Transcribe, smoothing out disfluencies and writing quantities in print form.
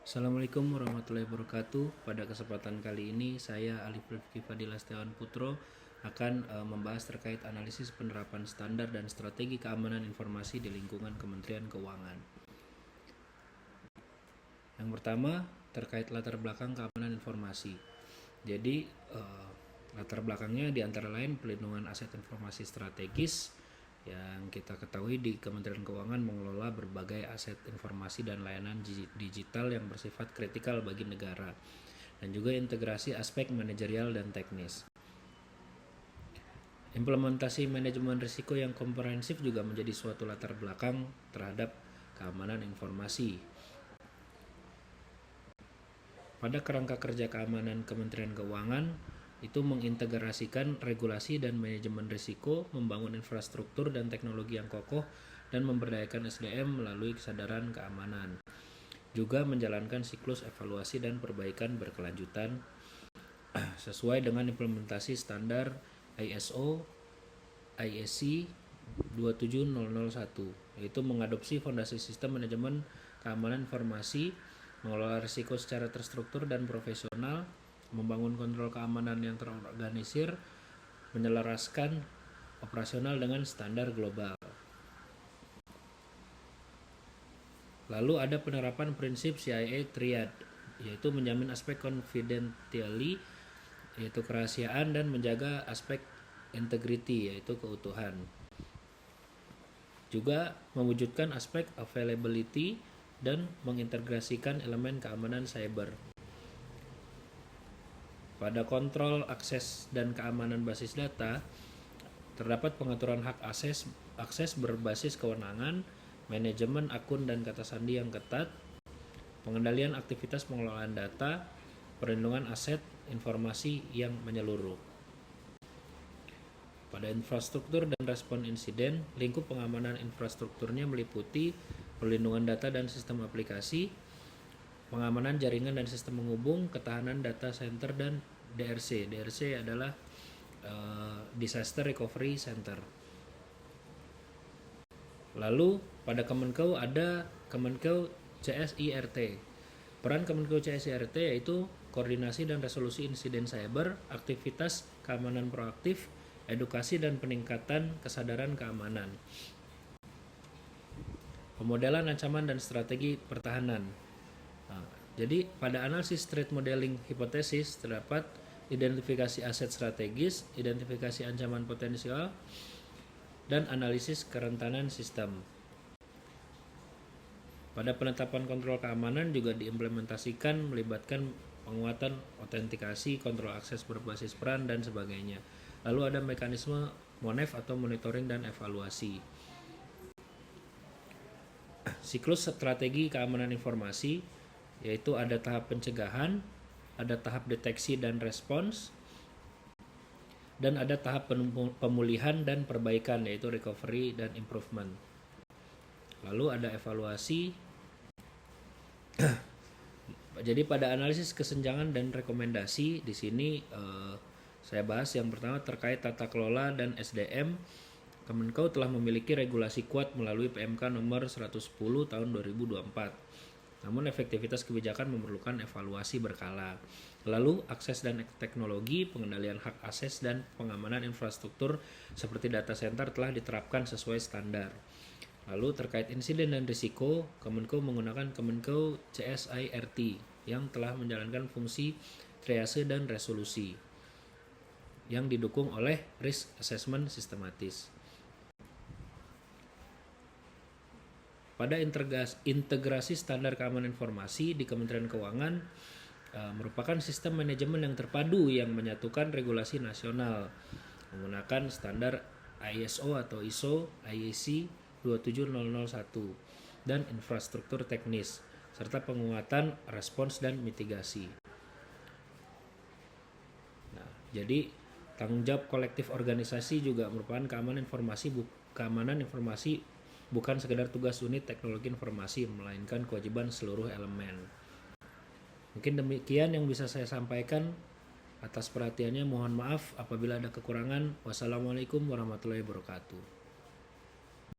Assalamualaikum warahmatullahi wabarakatuh. Pada kesempatan kali ini saya Alif Rifki Fadilah Setiawan Putro akan membahas terkait analisis penerapan standar dan strategi keamanan informasi di lingkungan Kementerian Keuangan. Yang pertama terkait latar belakang keamanan informasi. Jadi latar belakangnya diantara lain pelindungan aset informasi strategis. Yang kita ketahui di Kementerian Keuangan mengelola berbagai aset informasi dan layanan digital yang bersifat kritikal bagi negara, dan juga integrasi aspek manajerial dan teknis. Implementasi manajemen risiko yang komprehensif juga menjadi suatu latar belakang terhadap keamanan informasi. Pada kerangka kerja keamanan Kementerian Keuangan, itu mengintegrasikan regulasi dan manajemen risiko, membangun infrastruktur dan teknologi yang kokoh, dan memberdayakan SDM melalui kesadaran keamanan. Juga menjalankan siklus evaluasi dan perbaikan berkelanjutan sesuai dengan implementasi standar ISO IEC 27001, yaitu mengadopsi fondasi sistem manajemen keamanan informasi, mengelola risiko secara terstruktur dan profesional, membangun kontrol keamanan yang terorganisir, menyelaraskan operasional dengan standar global. Lalu ada penerapan prinsip CIA Triad, yaitu menjamin aspek confidentiality, yaitu kerahasiaan, dan menjaga aspek integrity, yaitu keutuhan. Juga mewujudkan aspek availability dan mengintegrasikan elemen keamanan cyber. Pada kontrol akses dan keamanan basis data, terdapat pengaturan hak akses berbasis kewenangan, manajemen akun dan kata sandi yang ketat, pengendalian aktivitas pengelolaan data, perlindungan aset informasi yang menyeluruh. Pada infrastruktur dan respon insiden, lingkup pengamanan infrastrukturnya meliputi perlindungan data dan sistem aplikasi, pengamanan jaringan dan sistem penghubung, ketahanan data center, dan DRC. DRC adalah Disaster Recovery Center. Lalu pada Kemenkeu ada Kemenkeu CSIRT. Peran Kemenkeu CSIRT yaitu koordinasi dan resolusi insiden cyber, aktivitas keamanan proaktif, edukasi dan peningkatan kesadaran keamanan, pemodelan ancaman dan strategi pertahanan. Jadi pada analisis threat modeling hipotesis terdapat identifikasi aset strategis, identifikasi ancaman potensial, dan analisis kerentanan sistem. Pada penetapan kontrol keamanan juga diimplementasikan melibatkan penguatan autentikasi, kontrol akses berbasis peran, dan sebagainya. Lalu ada mekanisme MONEF atau monitoring dan evaluasi. Siklus strategi keamanan informasi yaitu ada tahap pencegahan, ada tahap deteksi dan respons, dan ada tahap pemulihan dan perbaikan yaitu recovery dan improvement. Lalu ada evaluasi. Jadi pada analisis kesenjangan dan rekomendasi di sini saya bahas yang pertama terkait tata kelola dan SDM. Kemenkeu telah memiliki regulasi kuat melalui PMK nomor 110 tahun 2024. Namun efektivitas kebijakan memerlukan evaluasi berkala. Lalu akses dan teknologi, pengendalian hak akses dan pengamanan infrastruktur seperti data center telah diterapkan sesuai standar. Lalu terkait insiden dan risiko, Kemenkeu menggunakan Kemenkeu CSIRT yang telah menjalankan fungsi triase dan resolusi yang didukung oleh risk assessment sistematis. Pada integrasi standar keamanan informasi di Kementerian Keuangan merupakan sistem manajemen yang terpadu yang menyatukan regulasi nasional menggunakan standar ISO atau ISO IEC 27001 dan infrastruktur teknis serta penguatan respons dan mitigasi. Nah, jadi tanggung jawab kolektif organisasi juga merupakan keamanan informasi bukan sekedar tugas unit teknologi informasi, melainkan kewajiban seluruh elemen. Mungkin demikian yang bisa saya sampaikan. Atas perhatiannya mohon maaf apabila ada kekurangan. Wassalamualaikum warahmatullahi wabarakatuh.